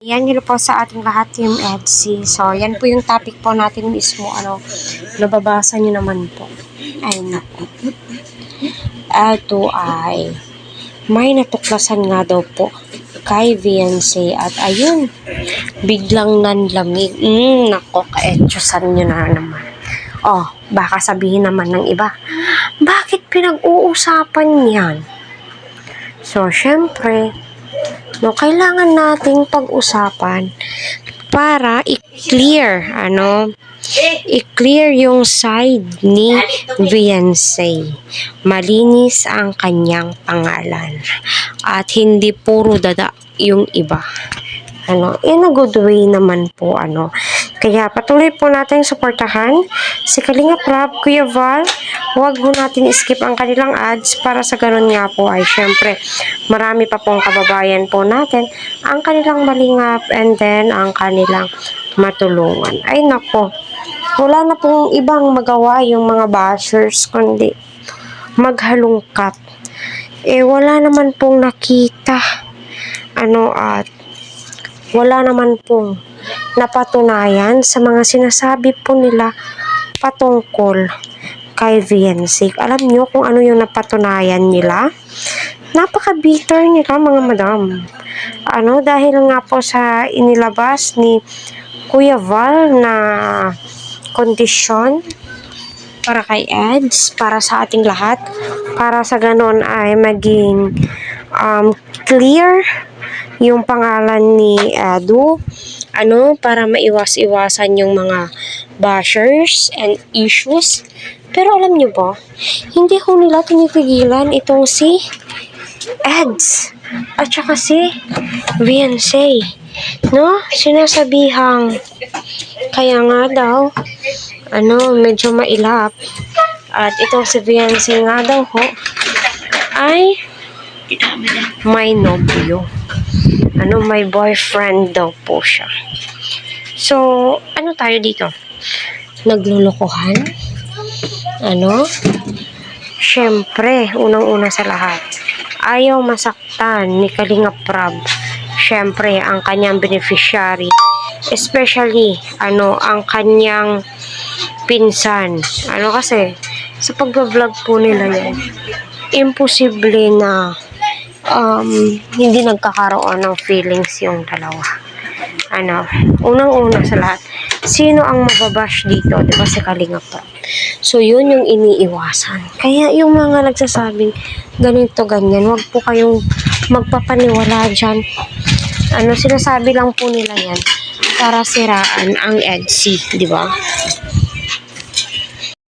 Yan, hello po sa ating lahat, Team Etsy. So, yan po yung topic po natin mismo. Nababasa nyo naman po. Ay, naku. Ito ay may natuklasan nga daw po kay Viancy. At ayun, biglang nanlamig. Nako, kaetyosan nyo na naman. Oh, baka sabihin naman ng iba, bakit pinag-uusapan yan? So, syempre, kailangan nating pag-usapan para i-clear yung side ni Viancy. Malinis ang kanyang pangalan at hindi puro dada yung iba. In a good way naman po, Kaya patuloy po natin suportahan si Kalingap Rab, Kuya Val. Huwag mo natin skip ang kanilang ads para sa ganun nga po ay syempre marami pa pong kababayan po natin ang kanilang malingap and then ang kanilang matulungan. Ay nako, wala na pong ibang magawa yung mga bashers kundi maghalungkat. Wala naman pong nakita at wala naman pong napatunayan sa mga sinasabi po nila patungkol kay Viancy. Alam nyo kung ano yung napatunayan nila? Napaka-bitter nila, mga madam. Dahil nga po sa inilabas ni Kuya Val na kondisyon para kay Eds, para sa ating lahat, para sa ganon ay maging clear yung pangalan ni Edu, para maiwas-iwasan yung mga bashers and issues. Pero alam nyo ba, hindi ko nila tinipigilan itong si Eds at saka si Viancy, sinasabihang kaya nga daw medyo mailap at itong si Viancy nga daw ay may nobyo, may boyfriend daw po siya. So tayo dito, naglulukuhan? Syempre, unang-una sa lahat, ayaw masaktan ni Kalingap Rab, syempre, ang kanyang beneficiary, especially, ang kanyang pinsan. Kasi, sa pag-vlog po nila yan, imposible na hindi nagkakaroon ng feelings yung dalawa. Unang-una sa lahat, sino ang mababash dito? Diba si Kalingap Rab? So, yun yung iniiwasan. Kaya yung mga nagsasabing ganito, ganyan, wag po kayong magpapaniwala dyan. Sinasabi lang po nila yan para siraan ang Etsy, di ba?